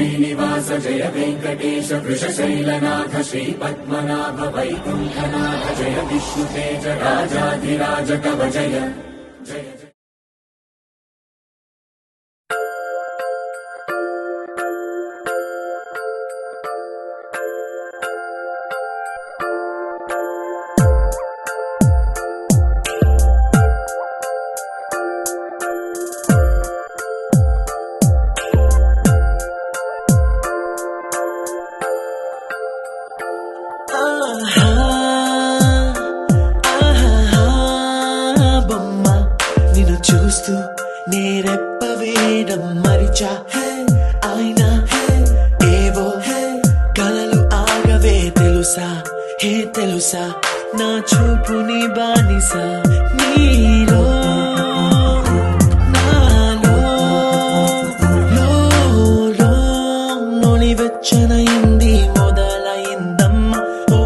श्रीनिवास जय वेंकटेश वृषशैलनाथ श्रीपद्मनाभ वैकुण्ठनाथ जय विष्णुतेज राजाधिराज कव जय जय जय। చూస్తూ నేరెప్ప వేయడం మరిచా అయినా ఏవో కలలు ఆగవే తెలుసా తెలుసా నా చూపుని బానిసా నీలో నాలో లో నొలి వెచ్చనయింది మొదలైందమ్మ ఓ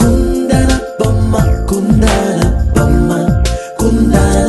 కుందన బొమ్మ కుందన బొమ్మ కుందన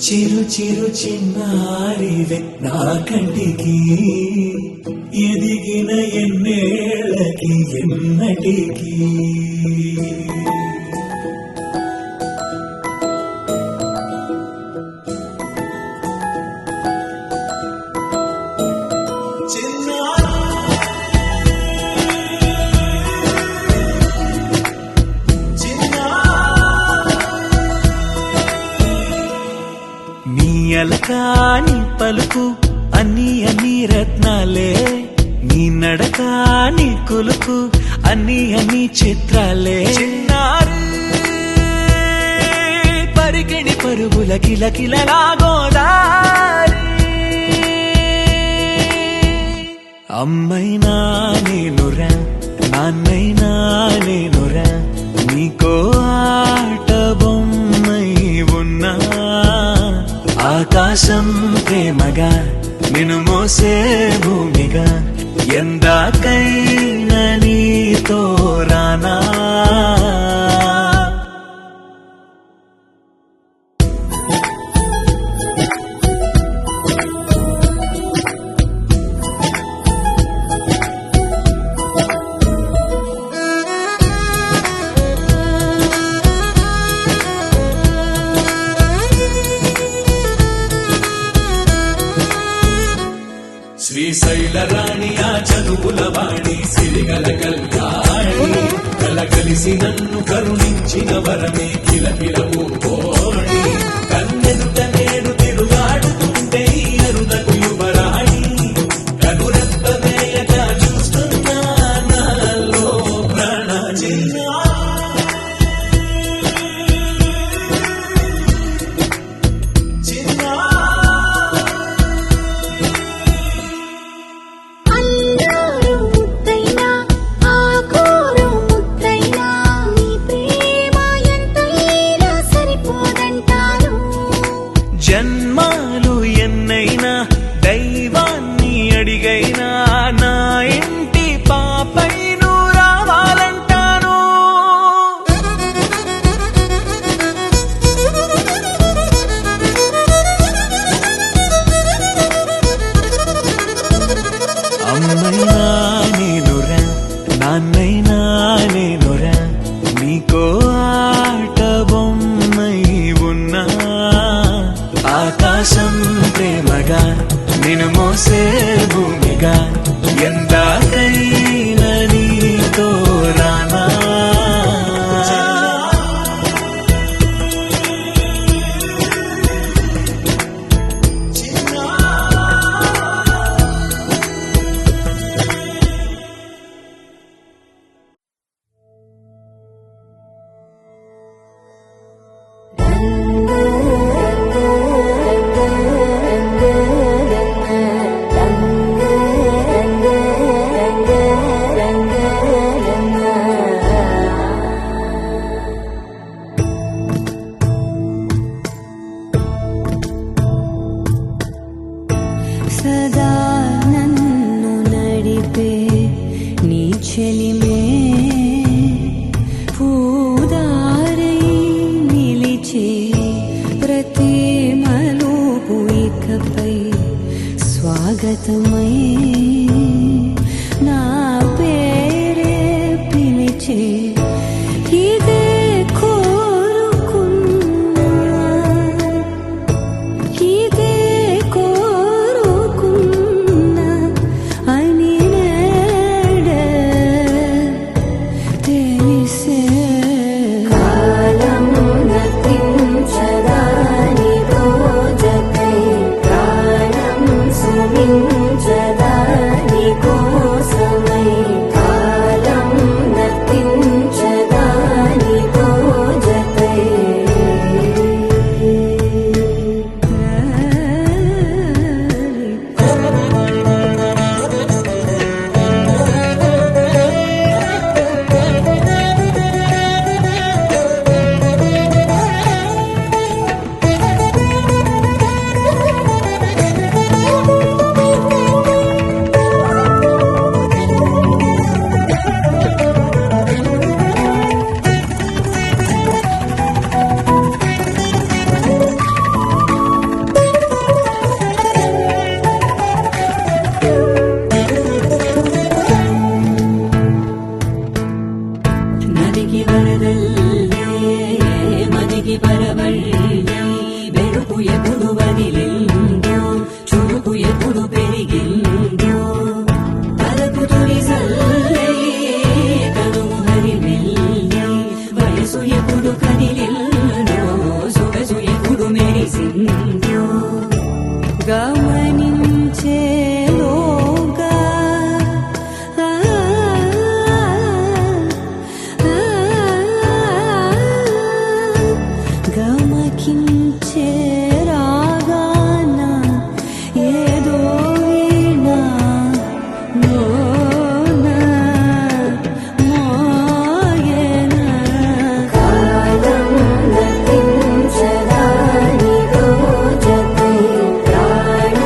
చిరు చిరు చిన్నారివే నా కంటికి ఎదిగిన ఎన్నేళ్ళకి ఎన్నటికి అలకాని పలుకు అన్ని రత్నాలే నీ నడకాని కులుకు అన్ని చిత్రాలే చిన్నారు పరికిణి పరుగుల కిలకిలలాగోదారి అమ్మైనా నేనురా నాన్నైనా నేనురా నీకో ఆట బొమ్మై ఉన్నా ఆకాశం ప్రేమగా నిన్ను మోసే భూమిగా ఎందాకైనా నీతో రానా శ్రీశైల రాణియా చదువుల వాణి సిరిగల కళ్యాణి కలగలిసి నన్ను కరుణించిన వరమే కిలకిల ఊపోణి కన్నెదుట నేడు తిరుగాడుతున్న చాలు ఎన్నైనా దైవాన్ని అడిగైనా నా ఇంటి పాపై నువ్వు రావాలంటాను. అమ్మైనా నేనురా నాన్నైనా నేనురా నీకో ఆట బొమ్మై ఉన్నా. ఆకాశం ప్రేమగా నిన్ను మోసే భూమిగా ఎందాకైనా నీతో రానా. సదా నన్ను నడిపే నీ చెలిమే పూదారై నిలిచే ప్రతి మలుపు ఇకపై స్వాగతమై నా పేరే పిలిచే ఇదే కోరుకున్నా ఇదే కోరుకున్నా అని నేడే తెలిసే. కాలం నతించదాని రోజకై ప్రాణం సుమించదాని కోసమై. కాలం నతించదాని రోజకై నదికి వరదల్లే మదికి పరవళ్ళే వెలుపు ఎప్పుడు వదిలిందో చురుకు ఎప్పుడు పెరిగిందో తలపు తొలి సల్లే కనుము హరిమెల్లే వయసు ఎప్పుడు కదిలిందో సొగసు ఎప్పుడు మెరిసిందో గమనించేలోగా గమకించే రాగాన ఏదో వీణా మోన మోయన. కాలం నతించదాని రోజకై ప్రాణం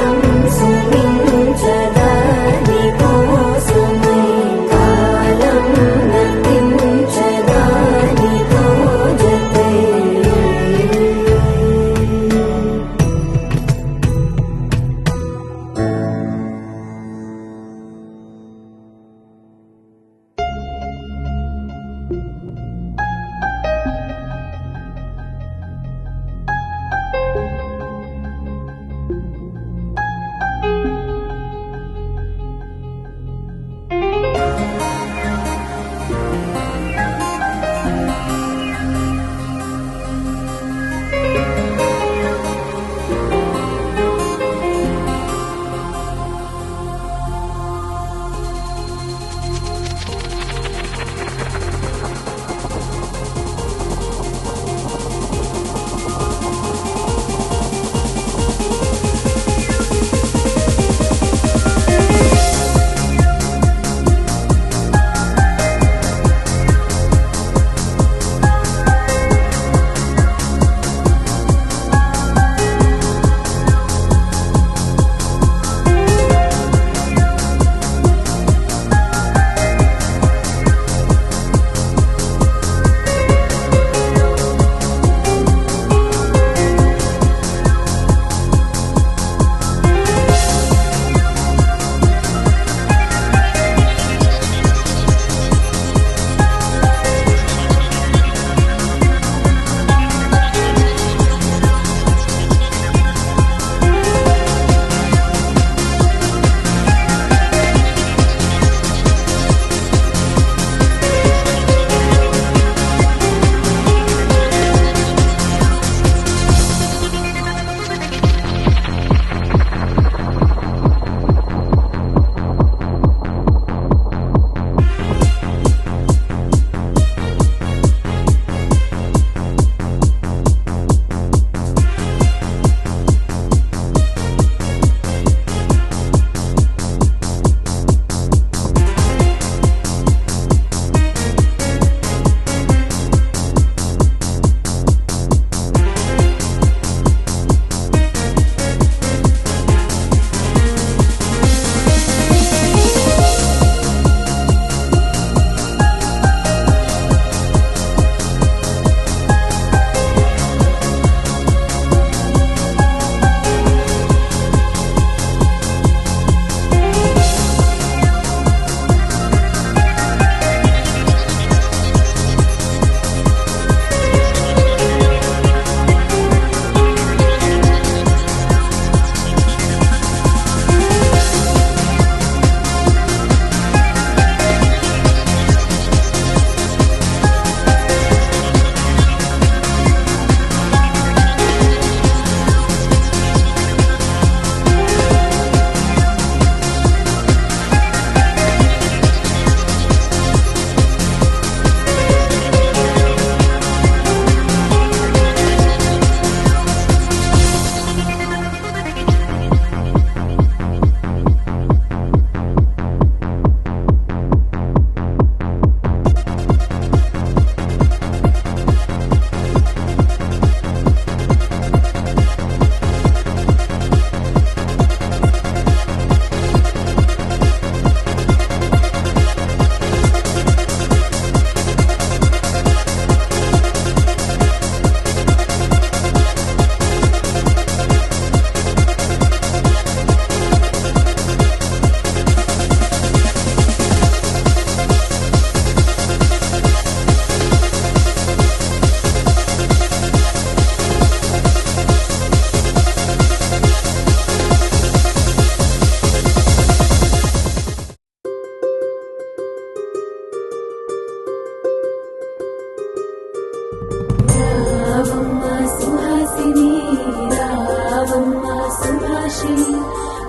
భాషిణి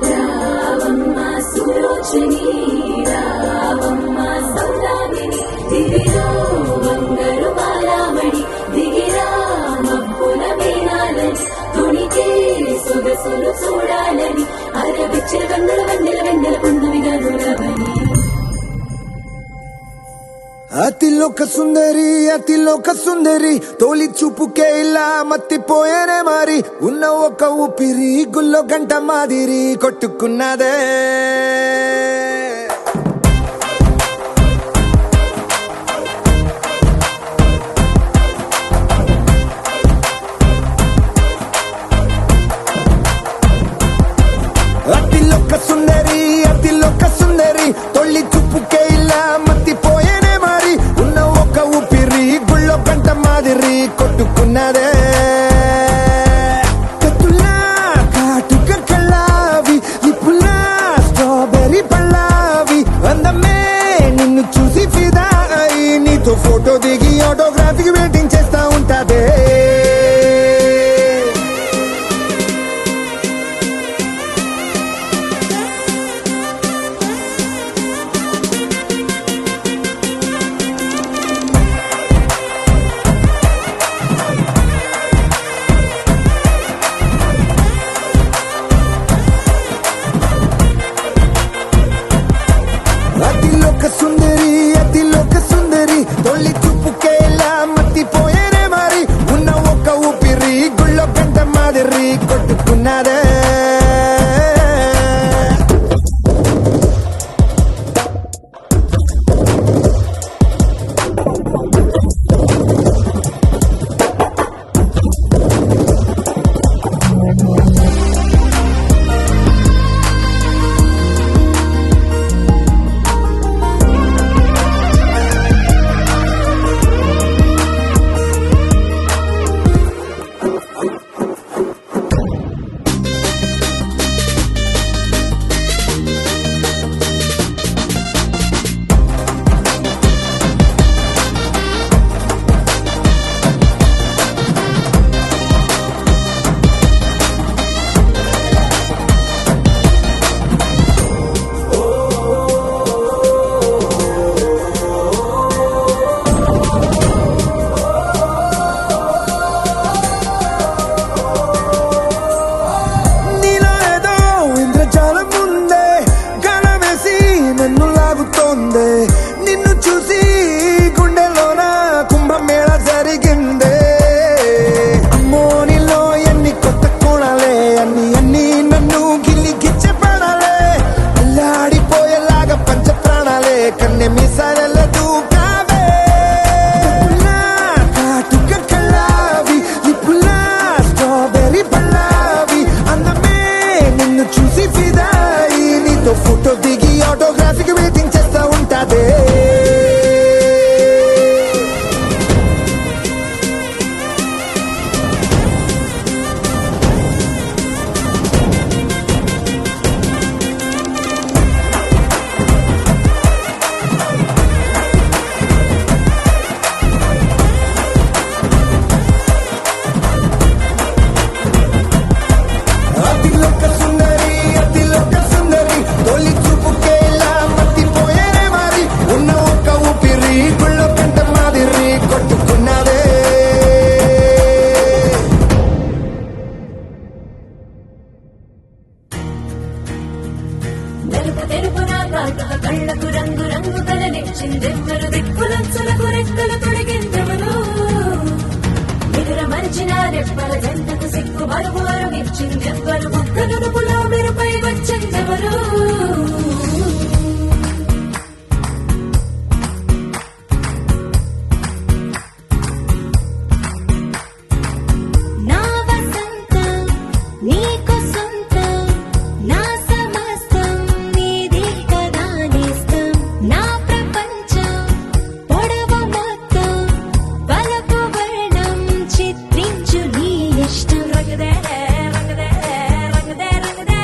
రావమ్మ సులోచని రావమ్మ సౌదామిని దిగిరో బంగారు బాలామణి దిగిరా మబ్బుల మేనాలని తుణికే సొగసులు చూడాలని అరవిచ్చే వెన్నెల వెన్నెల వెన్నెల పున్నమిగా నురవని అతిలోక సుందరి తోలి చూపుకే ఇలా మత్తిపోయేనే మరి ఉన్న ఒక ఊపిరి గుల్లో గంట మాదిరి కొట్టుకున్నదే అతిలోక సుందరి తొలి చూపుకే ఇలా మత్తిపోయేనే మరి ఉన్న ఒక ఊపిరి గుళ్ళో గంట మాదిరి కొట్టుకున్నదే కత్తులా కాటుక కళ్ళావి లిప్పులా స్ట్రాబెర్రీ పళ్ళావి అందమే నిన్ను చూసి ఫిదా అయి నీతో ఫోటో దిగి ఆటోగ్రాఫీకి వెయిటింగ్ చేస్తా ఉంటాదే అతిలోక సుందరి తొలి చూపుకేలా మత్తిపోయేనే మరి ఉన్న ఒక ఊపిరి గుళ్ళో గంట మాదిరి కొట్టుకున్నదే నిన్ను చూసి గుండెలోన కుంభమేళ జరిగిందే అమ్మో నీలో ఎన్ని కొత్త కోణాలే అన్ని నన్ను గిల్లిగిచ్చే ప్రాణాలే అల్లాడిపోయేలాగా పంచ ప్రాణాలే కన్నె మీసాల దూకావే కాటుక కళ్ళావి లిప్పులా స్ట్రాబెర్రీ పళ్ళావి అందమే నిన్ను చూసి ఫిదాయి నీతో ఫోటో దిగి ఆటోగ్రాఫీకి వెయిటింగ్ చేస్తా ఉంటాదే అతిలోక సుందరి తొలి చూపుకేలా మత్తిపోయేనే మరి ఉన్న ఒక ఊపిరి గుళ్ళో గంట మాదిరి కొట్టుకున్నదే తెలుపు తెలుపున కాటుక కళ్ళకు రంగు రంగు కలనిచ్చిందెవ్వరు దిక్కులంచులకు రెక్కలు తొడిగిందెవరు నిదుర మరిచిన రెప్పల జంటకు సిగ్గు మరువారం ఇచ్చిందెవ్వరు ఒక్క నునుపులో మెరుపై వచ్చిందెవరు నా వసంతం నీకు సొంతం నా సమస్తం నీదే కదా నేస్తం నా ప్రపంచం పొడవు మొత్తం బలపు వర్ణం చిత్రించు నీ ఇష్టం రంగదే రంగదే రంగదే రంగదే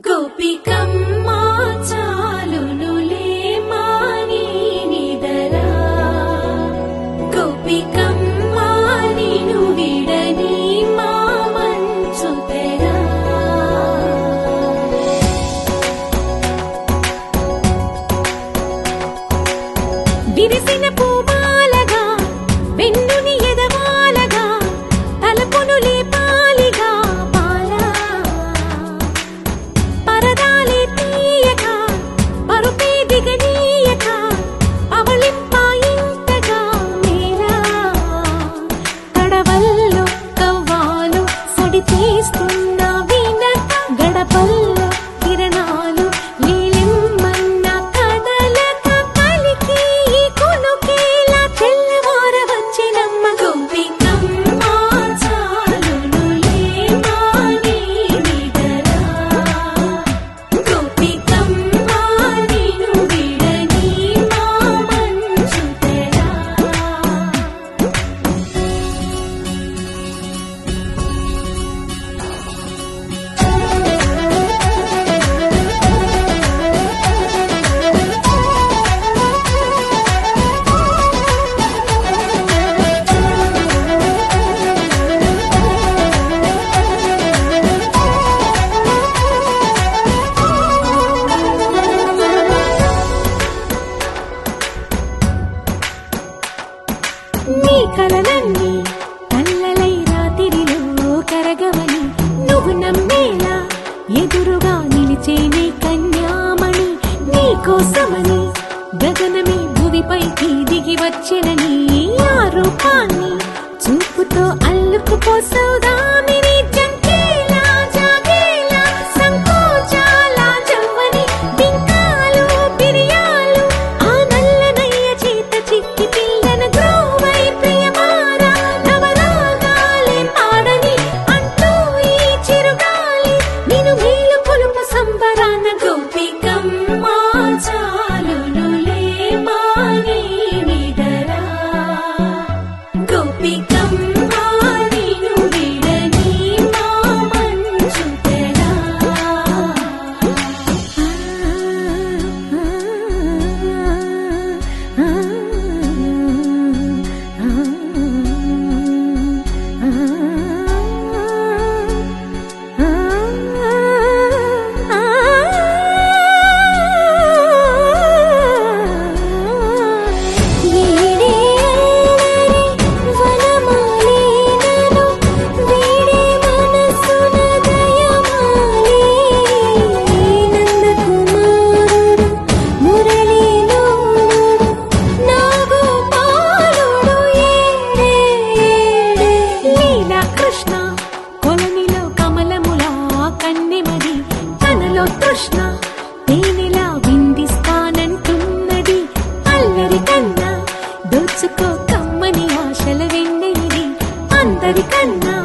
గోపికమ్మ చాలునులే మాని నిదరా గోపికమ్మ నిను విడని మా మంచు తెరా విరిసిన పూమాలగా వెన్నుని ఎదవాలగా తలపును లేపాలిగా బాలా పరదాలే తీయక పరుపే దిగనీయక అవళింపాయింతగా మేరా కడవల్లో కవ్వాలు సడి తీస్తున్న వినక గడపల్లో కిరణాలు నీలిమ్మన్న కదలక కలికి ఈ కొనుకేలా తెల్లవార వచ్చినమ్మ గోపికమ్మ చాలునులే మాని నిదరా గోపికమ్మ నిను విడని మా మంచు తెరా నీ కలలన్నీ కళ్ళలై రాత్రిలో కరగవని నువ్వు నమ్మేలా ఎదురుగా నిలిచేనే కన్యామణి నీ కోసమని గగనమే భువిపైకి దిగి వచ్చినని ఆ రూపాన్ని చూపుతో అల్లుకుపోసౌదామిని జంకేలా జాగేలా సంకోచాల జవ్వని బింకాలు బిరియాలు ఆ నల్లనయ్య చేత చిక్కి పిల్లన గ్రోవై ప్రియమారా నవరాగాలే పాడని అంటూ ఈ చిరుగాలి నిన్ను మేలు పొలుపు సంబరాన గోపికమ్మ చాలునులే మాని నిదరా గోపికమ్మ నిను విడని మా మంచు తెరా కృష్ణ కొలనిలో కమలములా కన్నెమది తనలో తృష్ణ తేనెలా విందిస్తానంటున్నది అల్లరి కన్నా దోచుకో కమ్మని ఆశల వెన్నెయిది అందరికన్నా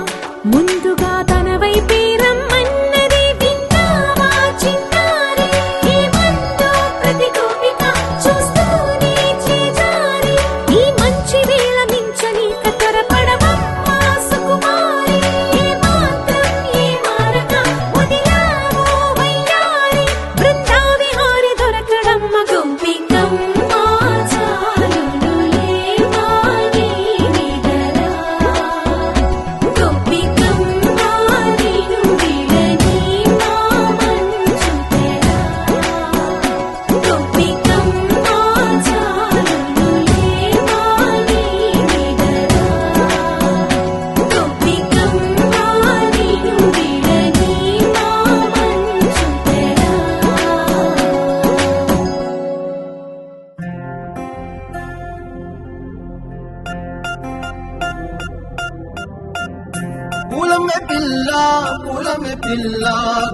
ముందుగా తన వైపే రమ్మన్నది విన్నావా చిన్నారి ఈ మందో ప్రతి గోపిక చూస్తూనే చేజారి ఈ మంచి వేళ మించని కతరపడవమ్మ సుకుమారి ఏ మాత్రం ఏ మారక వదిలావో వయ్యారి బృందావిహారి దొరకడమ్మ గోపికమ్మ చాలునులే మాని నిదరా గోపికమ్మ నిను విడని మా మంచు తెరా గోపికమ్మ చాలునులే మాని నిదరా గోపికమ్మ నిను విడని మా మంచు తెరా పూలమే పిల్ల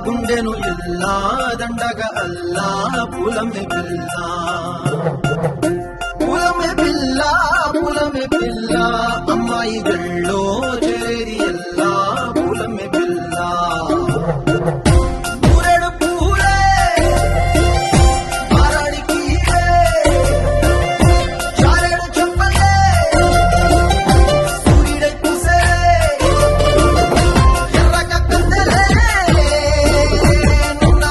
గుండెను ఇల్లా దండగ అల్లా పూలమే పిల్ల పూలమే పిల్ల అమ్మాయి గళ్ళో చేరి ఎల్లా పూలమే పిల్ల పూరెడు పూలే మారాడికి చారెడు చెప్పలే సూర్యుడై పూసే ఎర్రగ కందలే నిన్న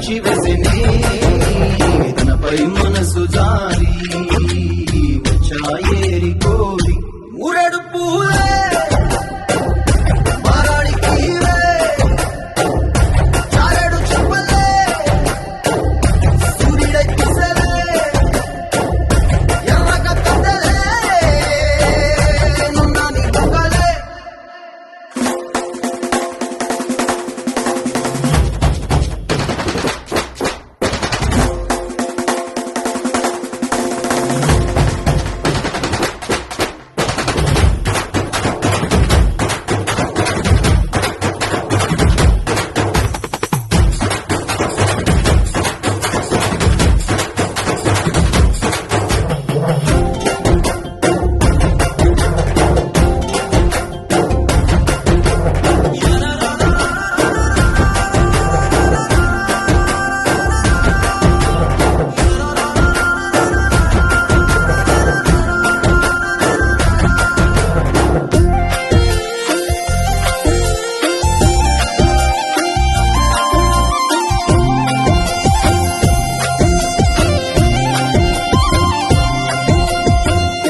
కలిచి వెసెనే తనపై మనసు జారి వచ్చాయేరి కోరి ఊరెడు పూలే మారాడికి చారెడు చెప్పలే సూర్యుడై కుసలే ఎర్రగ కదలే నున్నాని బొగలే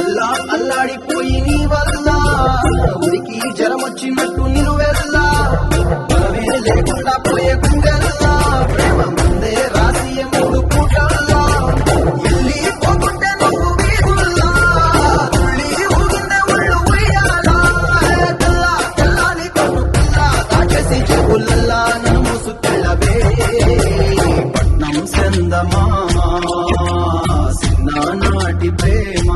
ఎలా అల్లాడిపోయి నీ వల్ల ఉరికి జ్వరం వచ్చినట్టు నిలువెల్లా మనమే లేకుండా పోయే గుండెల్లా ప్రేమ ముందే రాసి మూడు పూటల్లా ఎల్లి పోతుంటే నువ్వు వీధుల్లా తుళ్ళి ఊగిందే ఒళ్ళు ఉయ్యాలా తెల్ల తెల్లాని కొట్టు పిల్ల దాచేసి చెవులల్లా నన్ను మూసుకెళ్ళవే పట్నం సందమా సిన్నానాటి ప్రేమ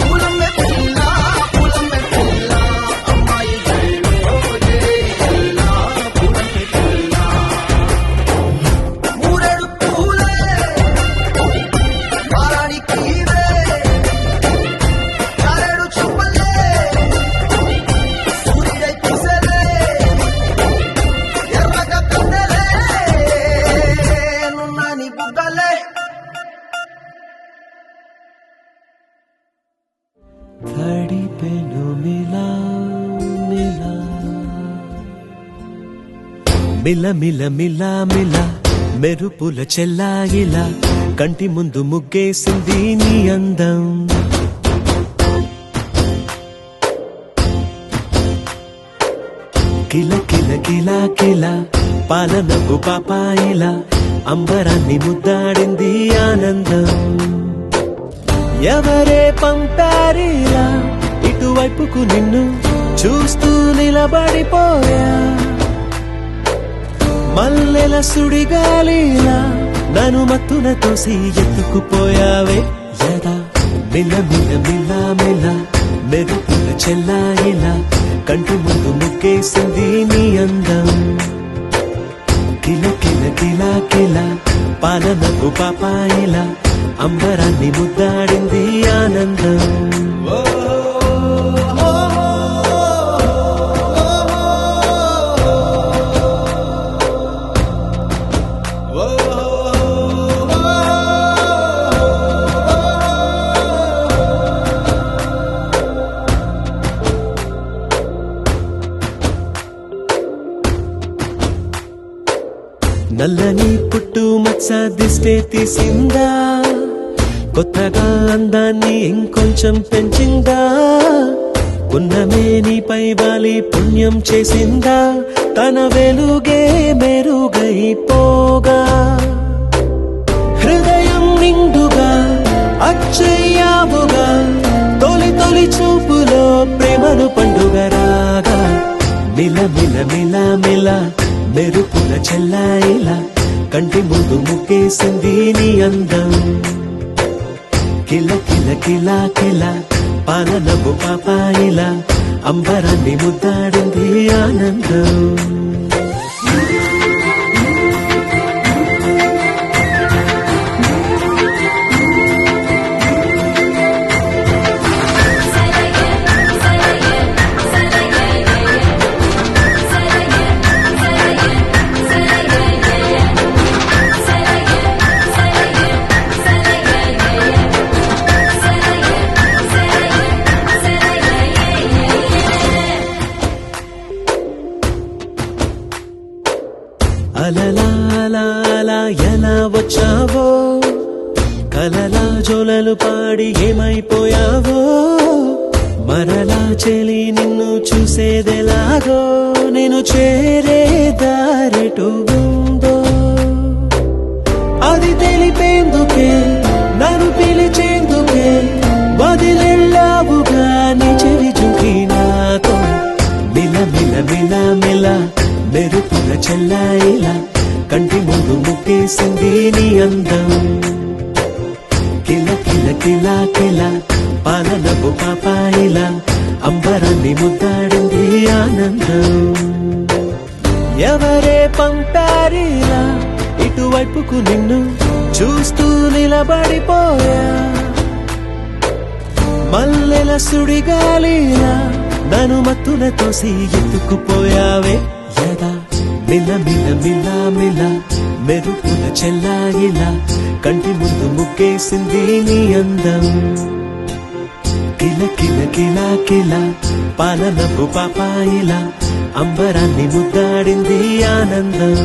పూలమ్మే పిల్ల అమ్మాయి గల్లో జేయల్ల పూలమ్మే పిల్ల మూరెడు పూలే మారాడికి చారెడు చెప్పలే సూర్యుడై కుసలే ఎర్రగ కదలే నున్నాని బుగ్గలే తడిపెను మిలా మిలా మిల మిల మిల మిల మెరుపుల చెల్లాయిలా కంటి ముందు ముగ్గేసింది నీ అందం కిల కిల కిల కిల పాలనకు పాపాయిలా అంబరాన్ని ముద్దాడింది ఆనందం ఎవరే పంపారిలా ఇటువైపుకు నిన్ను చూస్తూ నిలబడిపోయా మల్లెల సుడిగాలిలా నన్ను మత్తున తోసి ఎత్తుకుపోయావే యదా మిల మిల మిల మిల మెరుపుల చెల్లాయిలా కంటి ముందు ముగ్గేసింది నీ అందం కిల కిల కిల కిల పాలనకు పాపాయిలా అంబరాన్ని ముద్దాడింది ఆనందం నల్లని పుట్టు మచ్చ దిష్టే తీసిందా కొత్తగా అందాన్ని ఇంకొంచెం పెంచిందా పున్నమే నీపై వాలి పుణ్యం చేసిందా తన వెలుగే మెరుగైపోగా హృదయం నిండుగా అచ్చయ్యావుగా తొలి తొలి చూపులో ప్రేమను పండుగ రాగా మిల మిల మిల మిల మెరుపుల చెల్లాయిలా కంటి ముందు ముగ్గేసింది నీ అందం కిల కిల కిల కిల పాలనకు పాపాయిలా అంబరాన్ని ముద్దాడింది ఆనందం పాటలు పాడి ఏమైపోయావో మరలా చెలి నిన్ను చూసేదెలాగో నేను చేరే దారెటు ఉందో అది తెలిపేందుకే నన్ను పిలిచేందుకే వదిలెళ్ళావుగా నీ చెవి చూకి నాతో మిల మిల మిల మిల మెరుపుల చెల్లాయిలా కంటి ముందు ముక్కేసింది నీ అందం కిల కిల కిల కిల పాలనపు పాపాయిలా అంబరాన్ని ముద్దాడింది ఆనందం ఎవరే పంపారిలా ఇటువైపుకు నిన్ను చూస్తూ నిలబడిపోయా మల్లెల సుడిగాలిలా నన్ను మత్తుల తోసి ఎత్తుకుపోయావే యదా మిల మిల మిల మిల మెరుపుల చెల్లాయిలా కంటి ముందు ముగ్గేసింది నీ అందం కిల కిల కిల కిల పాలనపు పాపాయిలా అంబరాన్ని ముద్దాడింది ఆనందం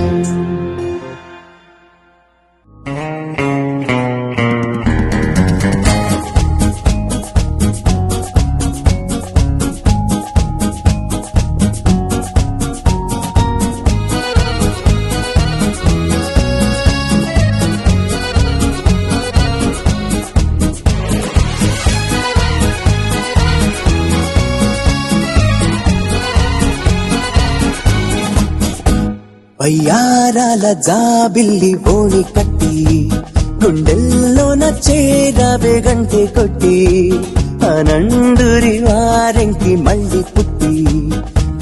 వయ్యారాల జాబిల్లి బోణి కట్టి గుండెల్లోన చేరావే గంటె కొట్టి అనండురి వారెంకి మళ్ళీ పుట్టి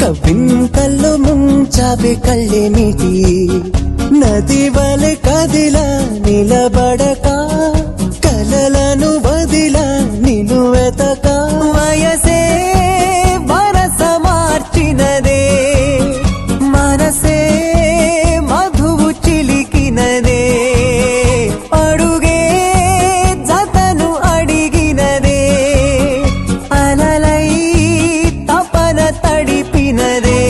కవ్వింతల్లో ముంచావే కళ్ళే నీటి నది వలె కదిలా నిలబడక కలలను వదిలా నిన్ను వెతక వయసే వరస మార్చినదే మనసే మధువు చిలికినదే అడుగే జతను అడిగినదే అలలై తపన తడిపినదే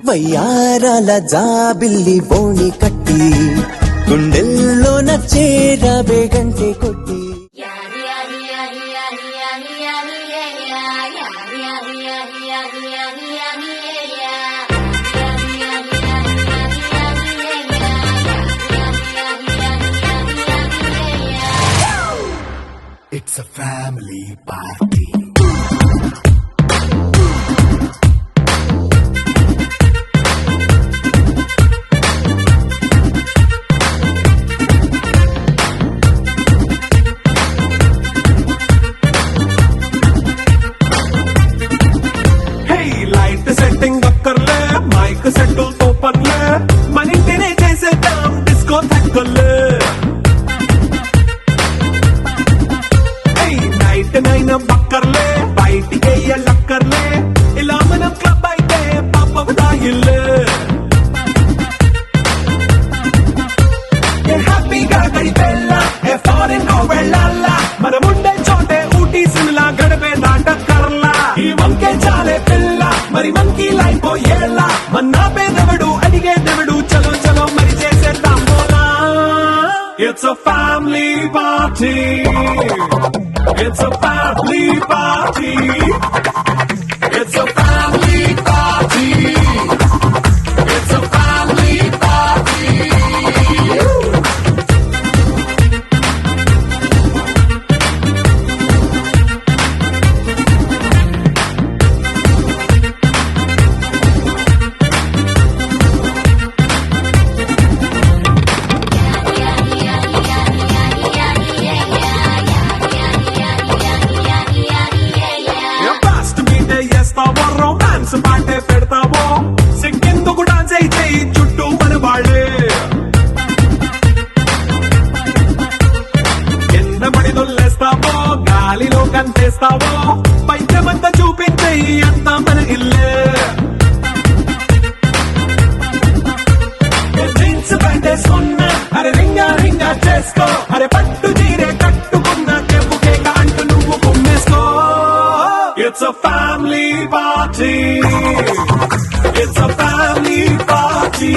వయ్యారాల జాబిల్లి బోణి కట్టి గుండెల్లోన చేరావే గంటె కొట్టి It's a family party. Light setting అక్కర్లే మైక్ సెట్టిల్ తో పర్లే మన ఇంటినే చేసేద్దాం డిస్కో తక్కర్లే నైట్ నైన్ బక్కర్లే బయటికి లక్కర్లే ఇలా మనం క్లబ్ అయితే పాప దాయిల్లే హ్యాపీగా గడిపెల్లా ఫారెన్ వెళ్ళాలా మనం ఉండే చోటే ఊటీ సిమ్లా గడిపే నాటకర్లా ఈ వంకే చాలే పిల్ల మరి మంకీ లైఫ్ ఏళ్ళ మన్నా పేదవడు అడిగేదెవడు చలో చలో మరి చేసేద్దాం పోలా it's a family party it's a family party it's a family party it's a family party fast మీటే చేస్తావో రొమాన్స్ పాటే పెడతావో సిగ్గెందుకు డాన్స్ అయితే చుట్టూ మన వాళ్ళే కింద పడి దొల్లేస్తావో గాలిలో కంటేస్తావో పైచమంతా చూపించే అంతా మన ఇల్లే జీన్స్ ప్యాంటేసుకున్నా అరే రింగా రింగా చేసుకో అరే పట్టు చీరే కట్టుకున్నా చెప్పుకే అంటూ నువ్వు కుమ్మేసుకో It's a family party. It's a family party.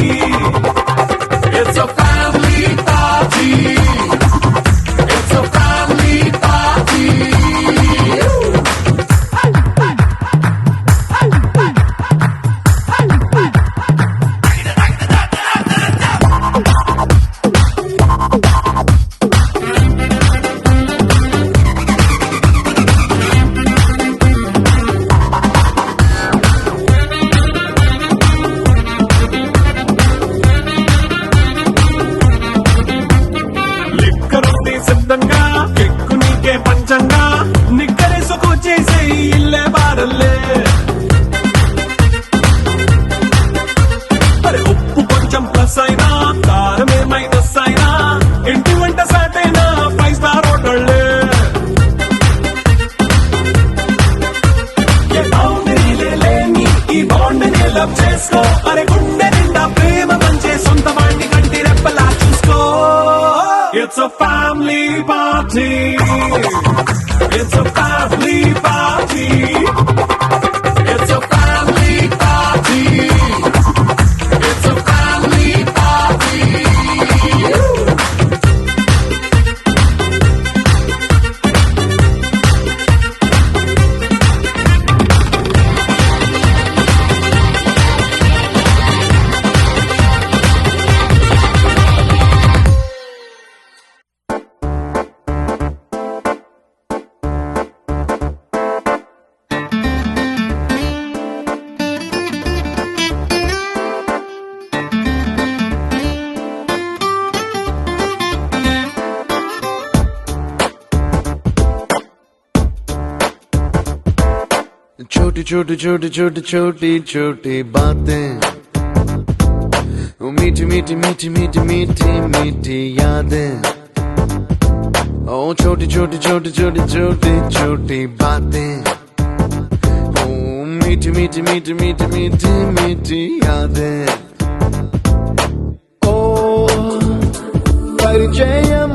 It's a family party. It's a family చేసుకో అరే గుండె నిండా ప్రేమ పంచే సొంత వాణ్ణి కంటి రెప్పలా చూసుకో. It's a family party. It's a family party. It's a family party. It's a family party. छोटी छोटी छोटी छोटी छोटी छोटी बातें, वो मीठी मीठी मीठी मीठी मीठी मीठी यादें. ओ छोटी छोटी छोटी छोटी छोटी छोटी बातें, ओ मीठी मीठी मीठी मीठी मीठी मीठी यादें. ओ परिचयम